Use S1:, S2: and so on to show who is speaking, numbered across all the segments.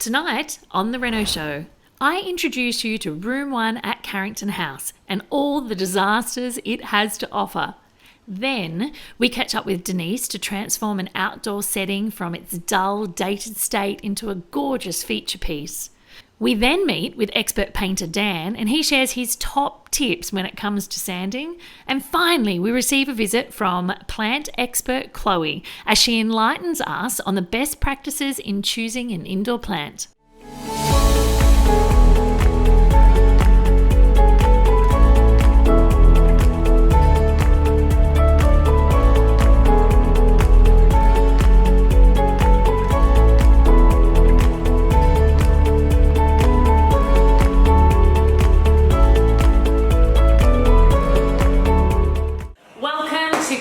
S1: Tonight on the Reno Show, I introduce you to Room 1 at Carrington House and all the disasters it has to offer. Then we catch up with Denise to transform an outdoor setting from its dull, dated state into a gorgeous feature piece. We then meet with expert painter Dan and he shares his top tips when it comes to sanding. And finally, we receive a visit from plant expert Chloe as she enlightens us on the best practices in choosing an indoor plant.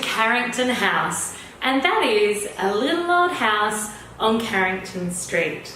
S1: Carrington House, and that is a little old house on Carrington Street.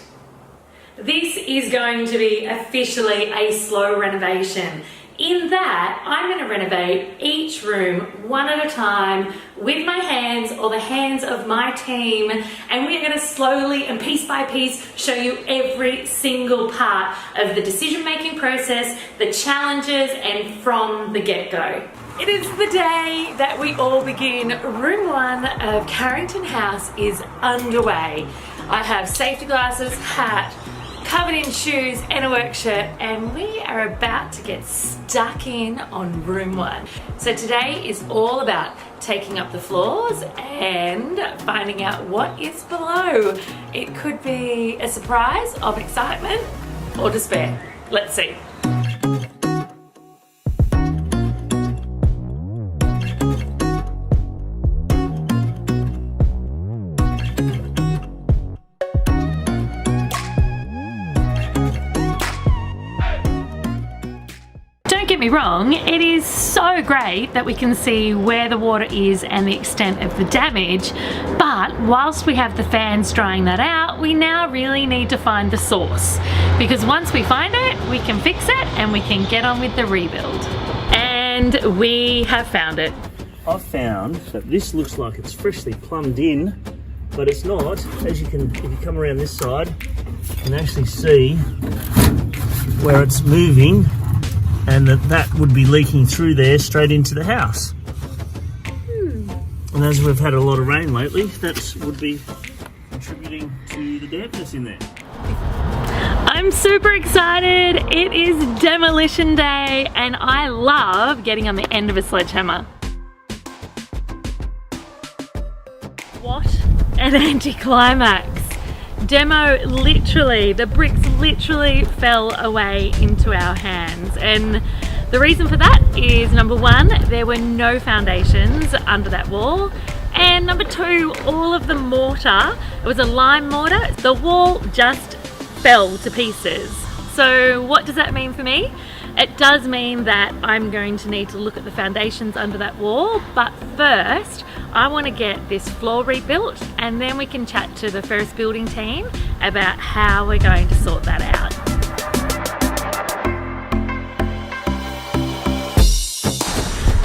S1: This is going to be officially a slow renovation in that I'm going to renovate each room one at a time with my hands or the hands of my team, and we're going to slowly and piece by piece show you every single part of the decision-making process, the challenges, and from the get-go. It is the day that we all begin. Room 1 of Carrington House is underway. I have safety glasses, hat, covered in shoes and a work shirt, and we are about to get stuck in on Room 1. So today is all about taking up the floors and finding out what is below. It could be a surprise of excitement or despair. Let's see. Don't get me wrong, it is so great that we can see where the water is and the extent of the damage, but whilst we have the fans drying that out, we now really need to find the source, because once we find it, we can fix it and we can get on with the rebuild. And we have found it.
S2: I've found that this looks like it's freshly plumbed in, but it's not. As you can, if you come around this side, you can actually see where it's moving, and that would be leaking through there straight into the house. And as we've had a lot of rain lately, that would be contributing to the dampness in there.
S1: I'm super excited. It is demolition day and I love getting on the end of a sledgehammer. What an anticlimax. Demo literally, the bricks literally fell away into our hands, and the reason for that is number one, there were no foundations under that wall, and number two, all of the mortar, it was a lime mortar, the wall just fell to pieces. So what does that mean for me? It does mean that I'm going to need to look at the foundations under that wall, but first I want to get this floor rebuilt and then we can chat to the first building team about how we're going to sort that out.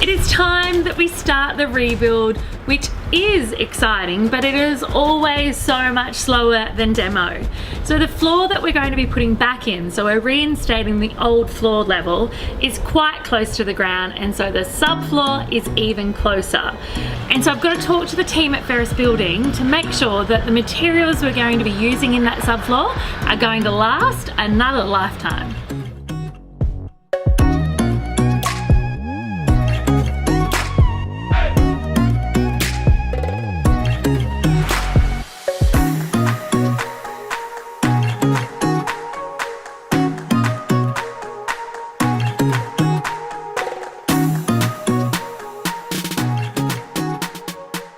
S1: It is time that we start the rebuild, which is exciting, but it is always so much slower than demo. So the floor that we're going to be putting back in, so we're reinstating the old floor level, is quite close to the ground, and so the subfloor is even closer. And so I've got to talk to the team at Ferris Building to make sure that the materials we're going to be using in that subfloor are going to last another lifetime.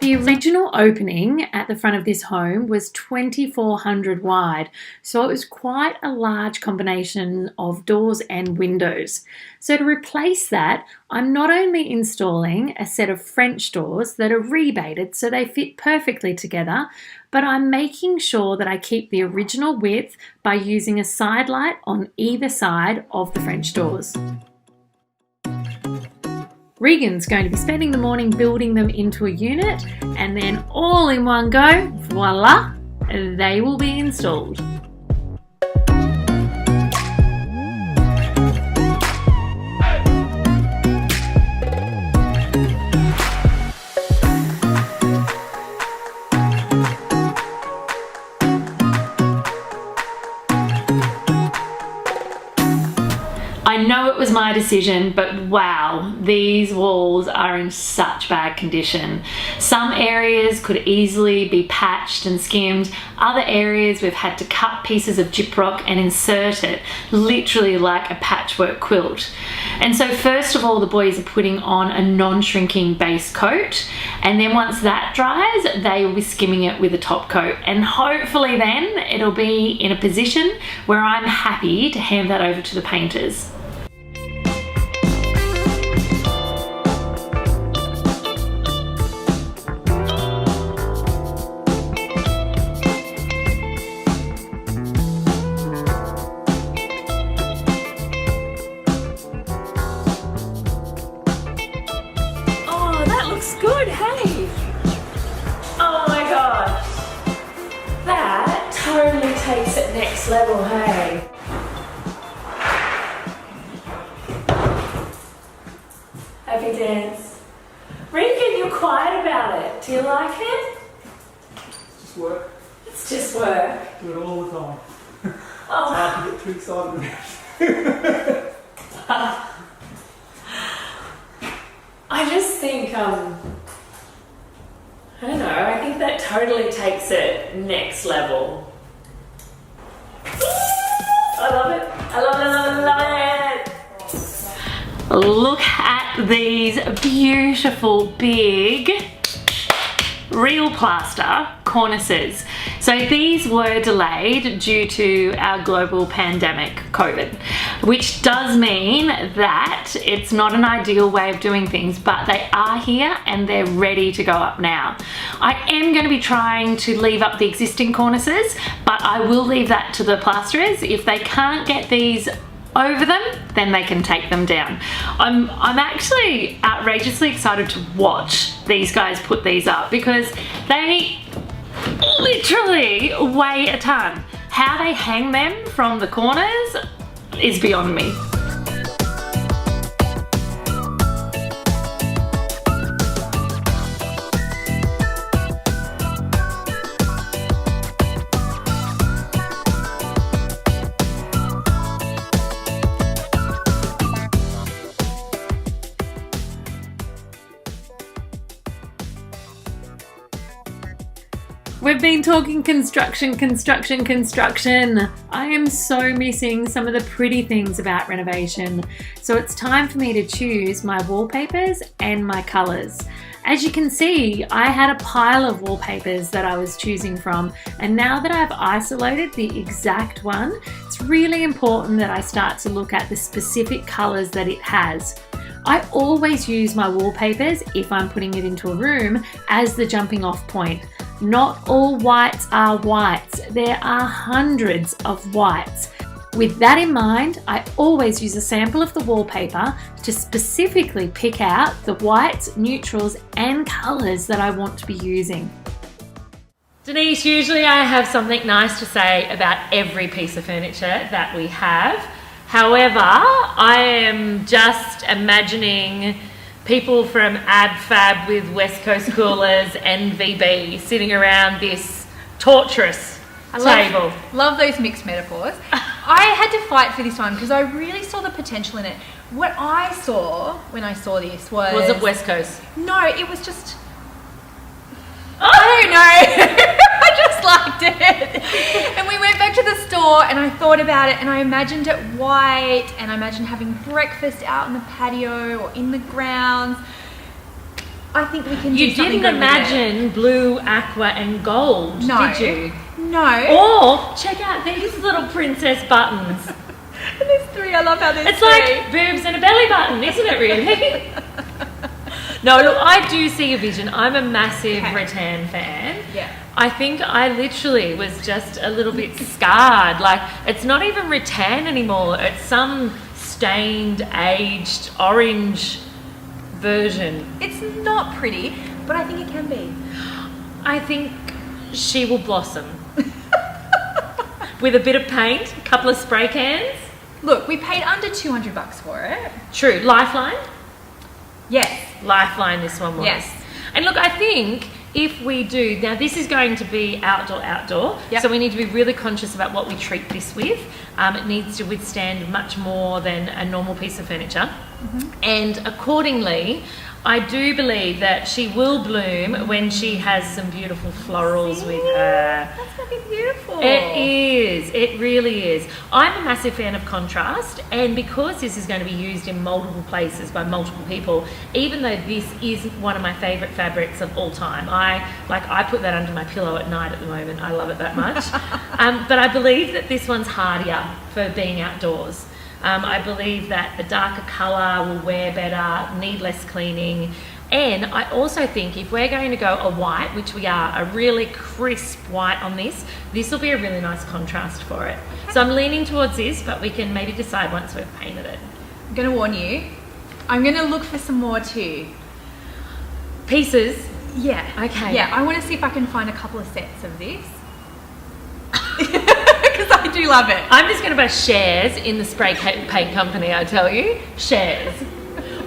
S1: The original opening at the front of this home was 2,400 wide, so it was quite a large combination of doors and windows. So to replace that, I'm not only installing a set of French doors that are rebaited so they fit perfectly together, but I'm making sure that I keep the original width by using a side light on either side of the French doors. Regan's going to be spending the morning building them into a unit, and then all in one go, voila, they will be installed. was my decision, but wow, these walls are in such bad condition. Some areas could easily be patched and skimmed. Other areas we've had to cut pieces of gyprock and insert it, literally like a patchwork quilt. And so first of all, the boys are putting on a non-shrinking base coat, and then once that dries, they will be skimming it with a top coat, and hopefully then it'll be in a position where I'm happy to hand that over to the painters. Oh, that looks good, hey? Oh my god. That totally takes it next level, hey? Happy dance. Regan, you're quiet about it. Do you like it?
S3: It's just work.
S1: It's just work.
S3: Do it all the time.
S1: Oh.
S3: It's hard to get too excited about it.
S1: I just think, I don't know, I think that totally takes it next level. I love it. I love it, I love it, I love it. Look at these beautiful big real plaster cornices. So these were delayed due to our global pandemic, COVID, which does mean that it's not an ideal way of doing things, but they are here and they're ready to go up now. I am going to be trying to leave up the existing cornices, but I will leave that to the plasterers. If they can't get these over them, then they can take them down. I'm actually outrageously excited to watch these guys put these up because they literally weigh a ton. How they hang them from the corners is beyond me. We've been talking construction. I am so missing some of the pretty things about renovation. So it's time for me to choose my wallpapers and my colours. As you can see, I had a pile of wallpapers that I was choosing from, and now that I've isolated the exact one, it's really important that I start to look at the specific colours that it has. I always use my wallpapers, if I'm putting it into a room, as the jumping off point. Not all whites are whites. There are hundreds of whites. With that in mind, I always use a sample of the wallpaper to specifically pick out the whites, neutrals, and colours that I want to be using. Denise, usually I have something nice to say about every piece of furniture that we have. However, I am just imagining people from AbFab with West Coast coolers and VB sitting around this torturous table.
S4: Love those mixed metaphors. I had to fight for this one because I really saw the potential in it. What I saw when I saw this was...
S1: Was it West Coast?
S4: No, it was just... I don't know. I just liked it. And we went back to the store and I thought about it and I imagined it white and I imagined having breakfast out on the patio or in the grounds. I think we can do something good.
S1: You didn't imagine blue, aqua and gold,
S4: No.
S1: did you?
S4: No.
S1: Or check out these little princess buttons.
S4: And there's three. I love how there's
S1: It's
S4: three.
S1: like boobs and a belly button, isn't it really? No, look, I do see a vision. I'm a massive rattan fan.
S4: Yeah.
S1: I think I literally was just a little bit scarred. Like, it's not even rattan anymore. It's some stained, aged, orange version.
S4: It's not pretty, but I think it can be.
S1: I think she will blossom. With a bit of paint, a couple of spray cans.
S4: Look, we paid under $200 for it.
S1: True. Lifeline?
S4: Yes.
S1: Lifeline this one was.
S4: Yes.
S1: And look, I think if we do, now this is going to be outdoor,
S4: Yep.
S1: so we need to be really conscious about what we treat this with. It needs to withstand much more than a normal piece of furniture. And accordingly, I do believe that she will bloom when she has some beautiful florals with her.
S4: That's gonna be beautiful.
S1: It is, it really is. I'm a massive fan of contrast, and because this is going to be used in multiple places by multiple people, even though this is one of my favourite fabrics of all time, I put that under my pillow at night at the moment. I love it that much. But I believe that this one's hardier for being outdoors. I believe that the darker colour will wear better, need less cleaning. And I also think if we're going to go a white, which we are, a really crisp white on this will be a really nice contrast for it. So I'm leaning towards this, but we can maybe decide once we've painted it.
S4: I'm gonna warn you, I'm gonna look for some more too.
S1: Pieces.
S4: Yeah.
S1: Okay.
S4: Yeah, I wanna see if I can find a couple of sets of this. Because I do love it.
S1: I'm just going to buy shares in the spray paint company, I tell you. Shares.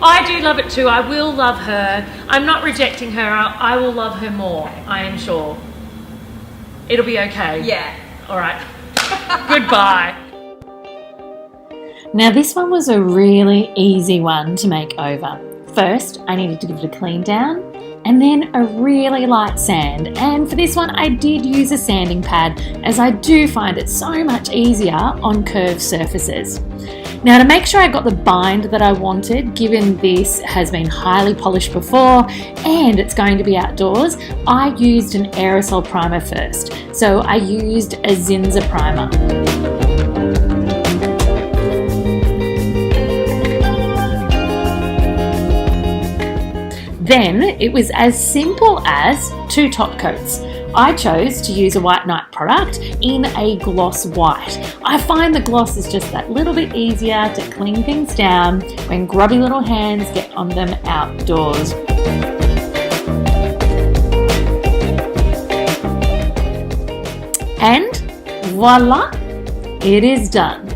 S1: I do love it too. I will love her. I'm not rejecting her. I will love her more, I am sure. It'll be okay.
S4: Yeah.
S1: All right. Goodbye.
S5: Now this one was a really easy one to make over. First, I needed to give it a clean down, and then a really light sand. And for this one, I did use a sanding pad, as I do find it so much easier on curved surfaces. Now, to make sure I got the bind that I wanted, given this has been highly polished before and it's going to be outdoors, I used an aerosol primer first. So I used a Zinza primer. Then it was as simple as 2 top coats. I chose to use a White Night product in a gloss white. I find the gloss is just that little bit easier to clean things down when grubby little hands get on them outdoors. And voila, it is done.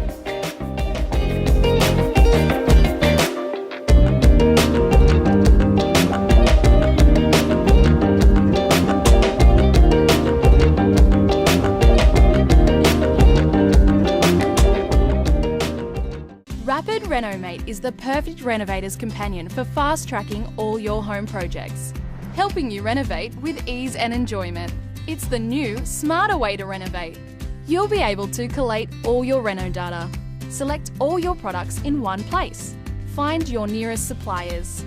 S6: Rapid Renomate is the perfect renovator's companion for fast-tracking all your home projects, helping you renovate with ease and enjoyment. It's the new, smarter way to renovate. You'll be able to collate all your reno data, select all your products in one place, find your nearest suppliers,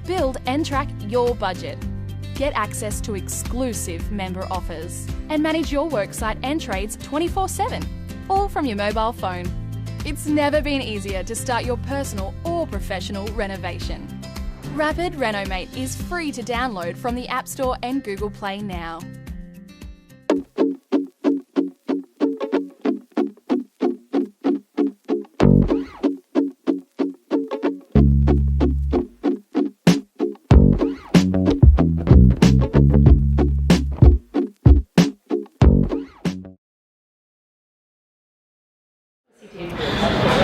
S6: build and track your budget, get access to exclusive member offers, and manage your worksite and trades 24/7, all from your mobile phone. It's never been easier to start your personal or professional renovation. Rapid Renomate is free to download from the App Store and Google Play now.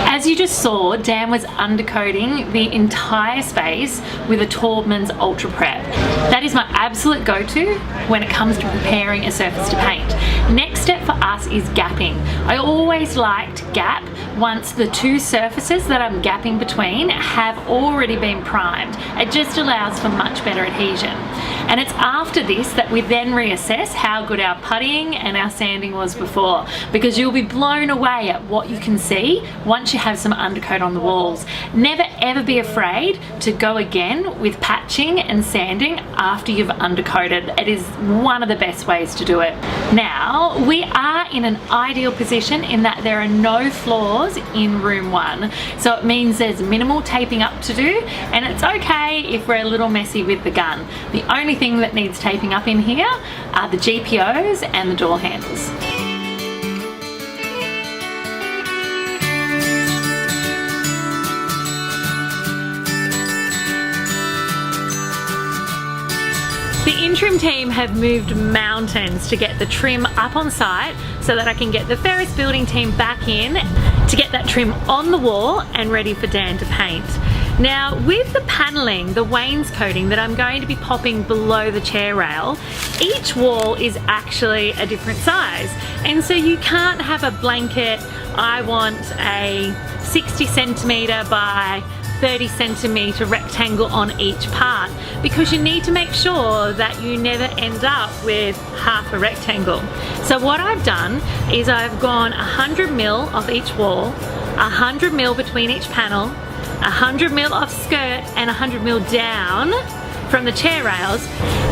S1: As you just saw, Dan was undercoating the entire space with a Taubman's Ultra Prep. That is my absolute go-to when it comes to preparing a surface to paint. Next step for us is gapping. I always like to gap once the 2 surfaces that I'm gapping between have already been primed. It just allows for much better adhesion. And it's after this that we then reassess how good our puttying and our sanding was before, because you'll be blown away at what you can see once you have some undercoat on the walls. Never ever be afraid to go again with patching and sanding after you've undercoated. It is one of the best ways to do it. Now, we are in an ideal position in that there are no floors in room 1. So it means there's minimal taping up to do, and it's okay if we're a little messy with the gun. The only thing that needs taping up in here are the GPOs and the door handles. The interim team have moved mountains to get the trim up on site so that I can get the Ferris building team back in to get that trim on the wall and ready for Dan to paint. Now with the paneling, the wainscoting that I'm going to be popping below the chair rail, each wall is actually a different size. And so you can't have a blanket, I want a 60 centimetre by 30 centimetre rectangle on each part, because you need to make sure that you never end up with half a rectangle. So what I've done is I've gone 100 mil off each wall, 100 mil between each panel, 100 mil off skirt and 100 mil down from the chair rails,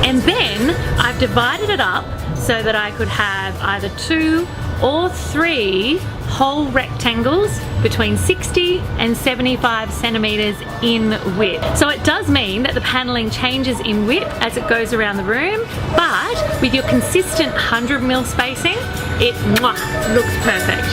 S1: and then I've divided it up so that I could have either 2 or 3 whole rectangles between 60 and 75 centimeters in width. So it does mean that the paneling changes in width as it goes around the room, but with your consistent 100 mil spacing, it looks perfect.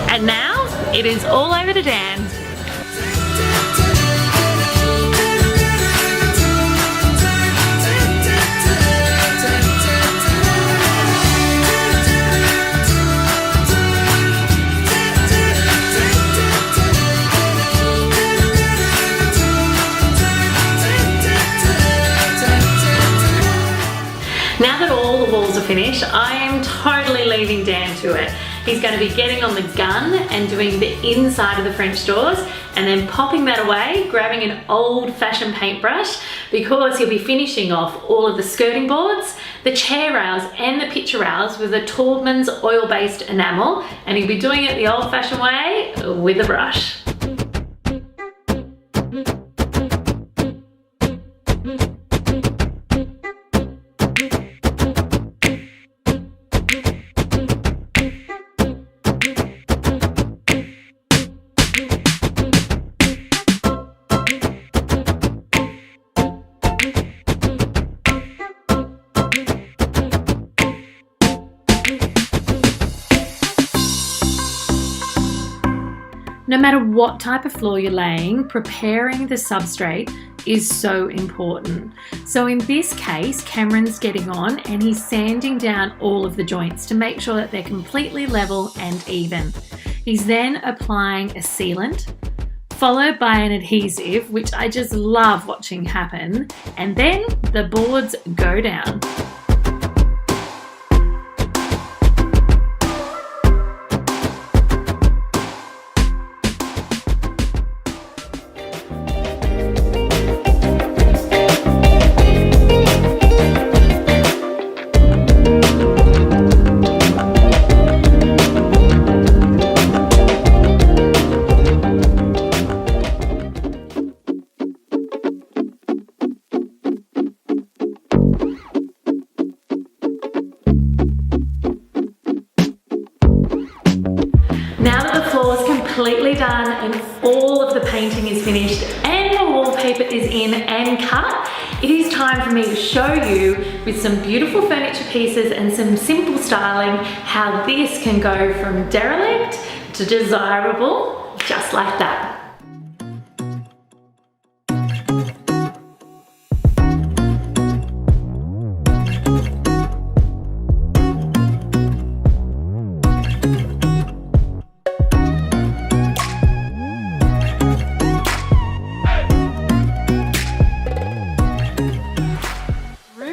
S1: And now it is all over to Dan. Now that all the walls are finished, I am totally leaving Dan to it. He's going to be getting on the gun and doing the inside of the French doors and then popping that away, grabbing an old-fashioned paintbrush, because he'll be finishing off all of the skirting boards, the chair rails and the picture rails with a Taubman's oil-based enamel, and he'll be doing it the old-fashioned way with a brush. No matter what type of floor you're laying, preparing the substrate is so important. So in this case, Cameron's getting on and he's sanding down all of the joints to make sure that they're completely level and even. He's then applying a sealant, followed by an adhesive, which I just love watching happen, and then the boards go down. Now that the floor is completely done and all of the painting is finished and the wallpaper is in and cut, it is time for me to show you with some beautiful furniture pieces and some simple styling how this can go from derelict to desirable, just like that.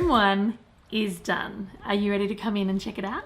S1: One is done. Are you ready to come in and check it out?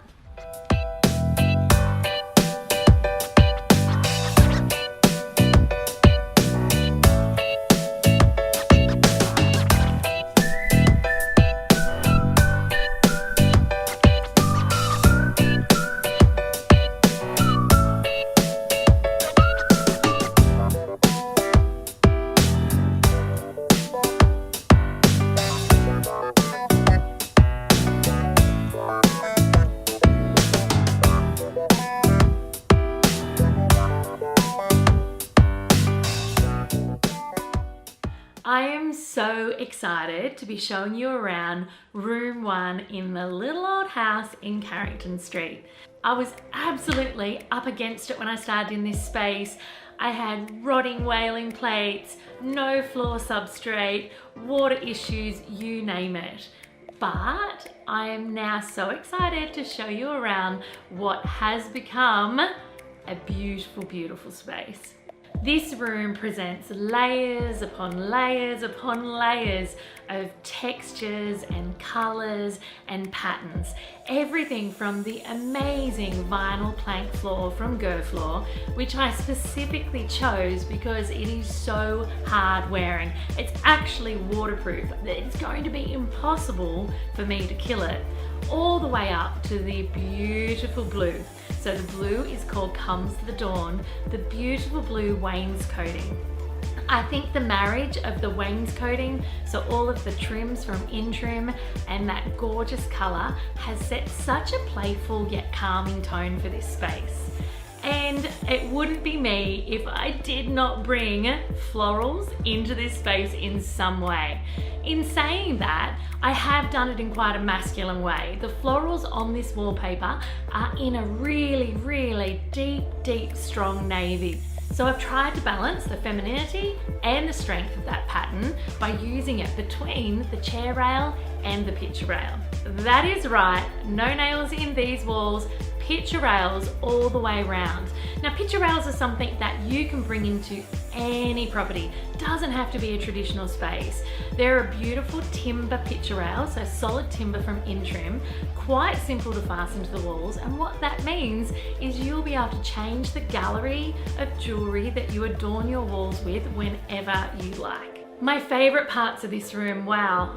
S1: so excited to be showing you around room 1 in the little old house in Carrington Street. I was absolutely up against it when I started in this space. I had rotting whaling plates, no floor substrate, water issues, you name it. But I am now so excited to show you around what has become a beautiful, beautiful space. This room presents layers upon layers upon layers of textures and colors and patterns. Everything from the amazing vinyl plank floor from Floor, which I specifically chose because it is so hard wearing. It's actually waterproof. It's going to be impossible for me to kill it. All the way up to the beautiful blue. So the blue is called Comes the Dawn, the beautiful blue wainscoting. I think the marriage of the wainscoting, so all of the trims from in-trim and that gorgeous color has set such a playful yet calming tone for this space. And it wouldn't be me if I did not bring florals into this space in some way. In saying that, I have done it in quite a masculine way. The florals on this wallpaper are in a really, really deep, deep, strong navy. So I've tried to balance the femininity and the strength of that pattern by using it between the chair rail and the picture rail. That is right, no nails in these walls, picture rails all the way around. Now picture rails are something that you can bring into any property. Doesn't have to be a traditional space. They're a beautiful timber picture rail, so solid timber from in-trim, quite simple to fasten to the walls, and what that means is you'll be able to change the gallery of jewelry that you adorn your walls with whenever you like. My favorite parts of this room, wow,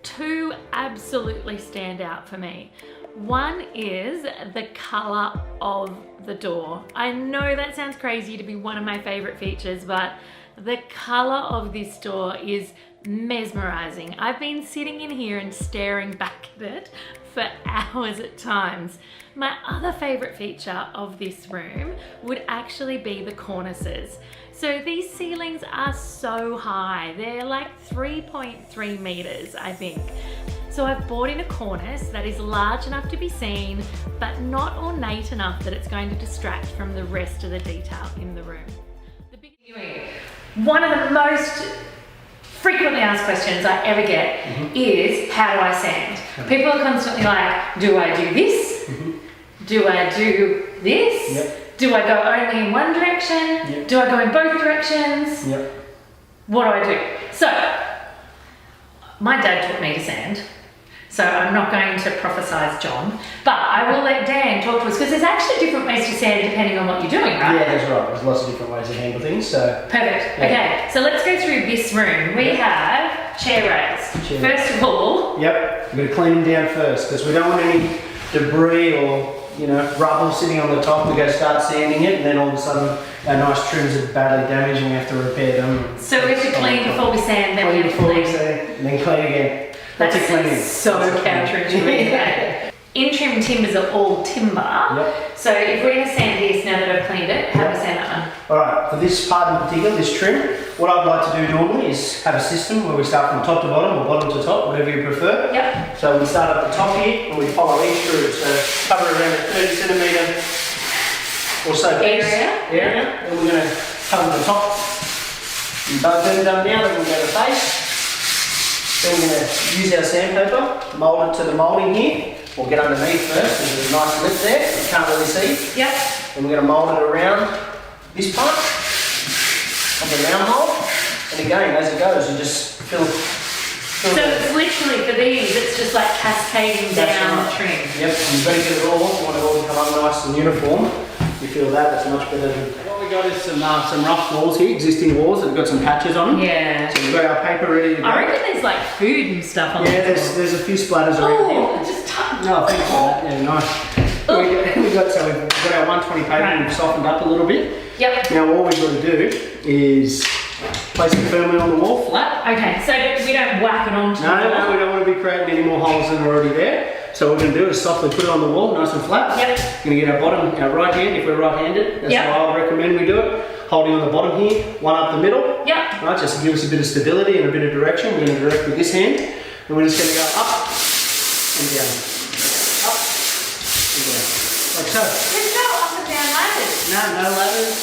S1: 2 absolutely stand out for me. One is the color of the door. I know that sounds crazy to be one of my favorite features, but the color of this door is mesmerizing. I've been sitting in here and staring back at it for hours at times. My other favorite feature of this room would actually be the cornices. So these ceilings are so high. They're like 3.3 meters, I think. So I've bought in a cornice that is large enough to be seen, but not ornate enough that it's going to distract from the rest of the detail in the room. The big viewing. One of the most frequently asked questions I ever get is, how do I sand? People are constantly like, do I do this? Do I do this?
S3: Yep.
S1: Do I go only in one direction?
S3: Yep.
S1: Do I go in both directions?
S3: Yep.
S1: What do I do? So, my dad taught me to sand. So I'm not going to prophesize John, but I will let Dan talk to us because there's actually different ways to sand depending on what you're doing, right?
S7: Yeah, that's right. There's lots of different ways to handle things. So
S1: Perfect.
S7: Yeah.
S1: Okay, so let's go through this room. We have chair rails.
S7: Chair
S1: First of all,
S7: yep, we're going to clean them down first because we don't want any debris or rubble sitting on the top. We're going to start sanding it, and then all of a sudden our nice trims are badly damaged, and we have to repair them.
S1: so we have to clean before we sand, then we
S7: Clean
S1: have to
S7: before we
S1: clean.
S7: sand, and then clean again. That's a cleaning.
S1: So counterintuitive. In-trim timbers are all timber.
S7: Yep.
S1: So if we're going to sand this, now that I've cleaned it, how do we sand that one?
S7: Alright, for this part in particular, this trim, what I'd like to do normally is have a system where we start from top to bottom or bottom to top, whatever you prefer.
S1: Yep.
S7: So we start at the top here and we follow each through. So cover around a 30 centimetre or so area. And we're going to cover the top. And both ends done now, then we'll go to face. Then we're going to use our sandpaper, mould it to the moulding here. We'll get underneath first, there's a nice lip there, you can't really see.
S1: Yep.
S7: And we're going to mould it around this part of the round mould. And again, as it goes, you just fill
S1: So it's literally, for these, it's just like cascading down the trim.
S7: Yep, and you've got to get it all, you want it all to come up nice and uniform. You feel that's much better than... What we got is some rough walls here, existing walls that have got some patches on them.
S1: Yeah.
S7: So we've got our paper ready to go.
S1: I reckon there's like food and stuff on
S7: Yeah,
S1: the
S7: there's a few splatters around here.
S1: Oh, just touch.
S7: No, thanks for that. Yeah, nice. We've got our 120 paper and we've softened up a little bit.
S1: Yep.
S7: Now all we've got to do is place it firmly on the wall, flat.
S1: Okay, so we don't whack it onto the wall.
S7: No, we don't want to be creating any more holes than are already there. So what we're going to do is softly put it on the wall, nice and flat.
S1: Yep.
S7: We're going to get our right hand, if we're right-handed, that's
S1: Yep.
S7: how I would recommend we do it. holding on the bottom here, one up the middle.
S1: Yep.
S7: Right, just to give us a bit of stability and a bit of direction. We're going to direct with this hand, and we're just going to go up and down. Up and down. Like so.
S1: There's no up and down ladders.
S7: No ladders.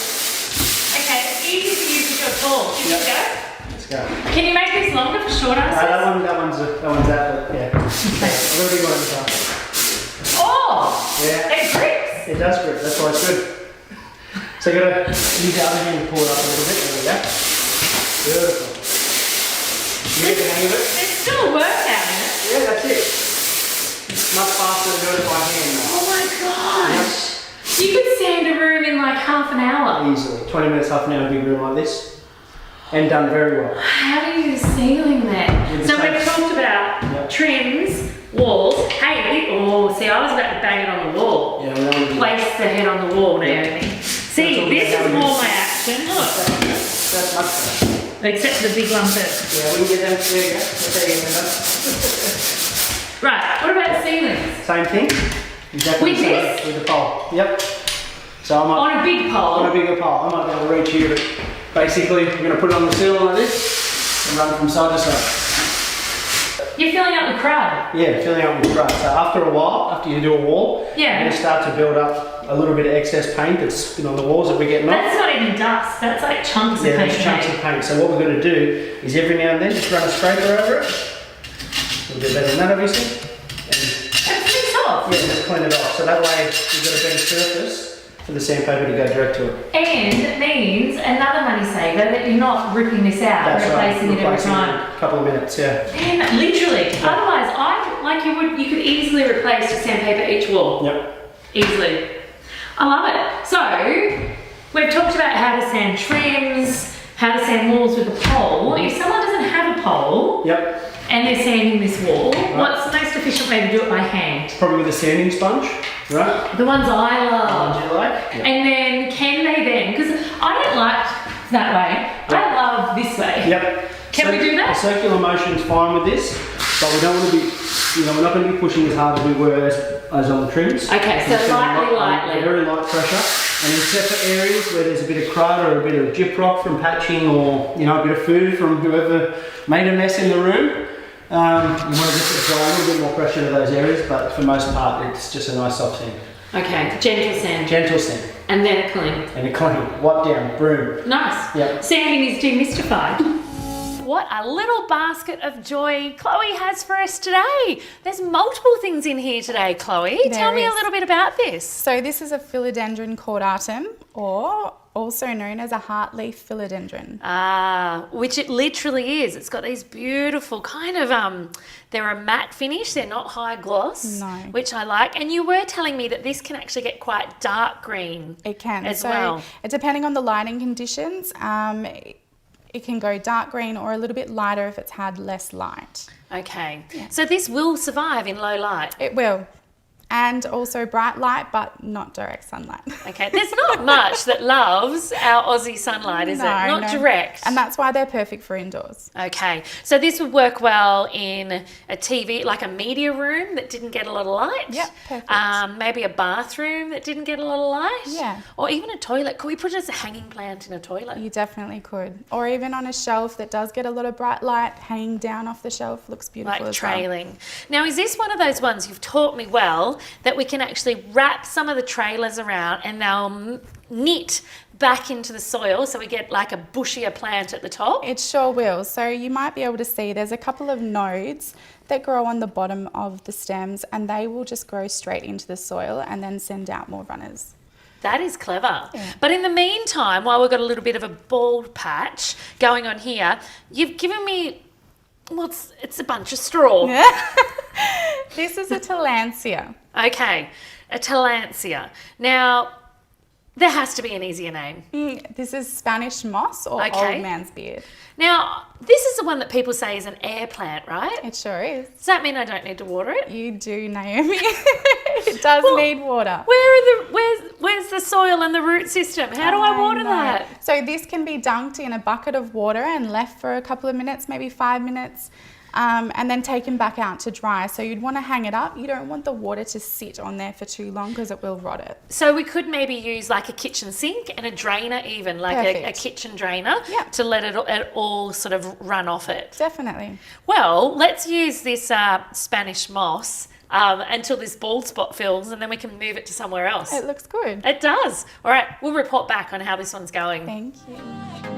S1: Okay, it's easy for you because you're tall. Here we go.
S7: Let's go.
S1: Can you make this longer for short asses?
S7: That one's out, but yeah. Okay, I'm going to be one of the
S1: Oh!
S7: Yeah.
S1: It grips.
S7: It does grip, that's why it's good. So you got to use the other hand to pull it up a little bit. There we go. Beautiful. You get the hang of it?
S1: There's still a workout in it.
S7: Yeah, that's it. It's much faster than doing it by hand now.
S1: Oh my gosh. You could sand a room in like half an hour.
S7: Easily. 20 minutes, half an hour, big room like this. And done very well.
S1: How do you do ceiling then? So we've talked about trims, walls. Hey, see, I was about to bang it on the wall.
S7: Yeah, we don't want to do that.
S1: Place the head on the wall, Naomi. See, this is more my action. Look.
S7: That's much better.
S1: Except for the big one first.
S7: Yeah, we can get them. There you go. That's how you end up.
S1: Right, what about ceilings?
S7: Same thing. Exactly
S1: With
S7: the same,
S1: this?
S7: with the pole. Yep. So I might,
S1: On a big pole?
S7: on a bigger pole. I might be able to reach here, but basically we're going to put it on the ceiling like this and run from side to side.
S1: You're filling up the crud.
S7: Yeah, filling up with crud. So after a while, after you do a wall,
S1: Yeah.
S7: you're going to start to build up a little bit of excess paint that's been on the walls that we're getting off.
S1: That's not even dust, that's like chunks of
S7: Yeah,
S1: paint.
S7: there's chunks of paint. So what we're going to do is every now and then just run a scraper over it. A little bit better than that, obviously.
S1: That's pretty soft.
S7: Yeah, just clean it off. So that way you've got a better surface for the sandpaper to go direct to it.
S1: And it means another money saver that you're not ripping this out and replacing it every time.
S7: In a couple of minutes, yeah.
S1: And literally, otherwise, you could easily replace the sandpaper each wall.
S7: Yep.
S1: Easily. I love it. So, we've talked about how to sand trims, how to sand walls with a pole. If someone doesn't have a pole
S7: Yep.
S1: and they're sanding this wall, what's the most efficient way to do it by hand?
S7: Probably with a sanding sponge, right?
S1: The ones I love.
S7: Would you like? Yep.
S1: And then can they then, because I don't like that way, I love this way.
S7: Yep.
S1: Can we do that?
S7: A circular motion's fine with this, but we don't want to be, we're not going to be pushing as hard as we were as on the trims.
S1: Okay, so
S7: It's gonna be
S1: lightly.
S7: very light pressure. And in separate areas where there's a bit of crud or a bit of gyprock from patching or, a bit of food from whoever made a mess in the room, you want to just apply a little bit more pressure to those areas, but for most part it's just a nice soft sand.
S1: Okay, gentle sand.
S7: Gentle sand.
S1: And then a clean.
S7: And a clean. Wipe down. Broom.
S1: Nice.
S7: Yep.
S1: Sanding is demystified. What a little basket of joy Chloe has for us today. There's multiple things in here today, Chloe. Tell me a little bit about this.
S8: So this is a philodendron caudatum, or also known as a heartleaf philodendron.
S1: Which it literally is. It's got these beautiful kind of, they're a matte finish. They're not high gloss,
S8: No.
S1: which I like. And you were telling me that this can actually get quite dark green.
S8: It can.
S1: As well.
S8: Depending on the lighting conditions, it can go dark green or a little bit lighter if it's had less light.
S1: Okay. Yeah. So this will survive in low light.
S8: It will. And also bright light, but not direct sunlight.
S1: Okay, there's not much that loves our Aussie sunlight, is it? Not direct.
S8: And that's why they're perfect for indoors.
S1: Okay, so this would work well in a TV, like a media room that didn't get a lot of light.
S8: Yep, perfect.
S1: Maybe a bathroom that didn't get a lot of light.
S8: Yeah.
S1: Or even a toilet. Could we put it as a hanging plant in a toilet?
S8: You definitely could. Or even on a shelf that does get a lot of bright light, hanging down off the shelf looks beautiful
S1: Like
S8: as well.
S1: trailing. Now, is this one of those ones you've taught me well that we can actually wrap some of the trailers around and they'll knit back into the soil so we get like a bushier plant at the top?
S8: It sure will. So you might be able to see there's a couple of nodes that grow on the bottom of the stems, and they will just grow straight into the soil and then send out more runners.
S1: That is clever.
S8: Yeah.
S1: But in the meantime, while we've got a little bit of a bald patch going on here, you've given me, it's a bunch of straw.
S8: This is a tillandsia.
S1: Okay, a tillandsia. Now, there has to be an easier name.
S8: This is Spanish moss or
S1: Okay.
S8: old man's beard.
S1: Now, this is the one that people say is an air plant, right?
S8: It sure is.
S1: Does that mean I don't need to water it?
S8: You do, Naomi. It does need water.
S1: Where's the soil and the root system? How do I water
S8: know.
S1: that?
S8: So this can be dunked in a bucket of water and left for a couple of minutes, maybe 5 minutes. and then taken back out to dry. So you'd want to hang it up. You don't want the water to sit on there for too long because it will rot it.
S1: So we could maybe use like a kitchen sink and a drainer even, like a
S8: Perfect.
S1: kitchen drainer
S8: Yeah.
S1: to let it all sort of run off it.
S8: Definitely.
S1: Well, let's use this Spanish moss until this bald spot fills, and then we can move it to somewhere else.
S8: It looks good.
S1: It does. All right, we'll report back on how this one's going.
S8: Thank you.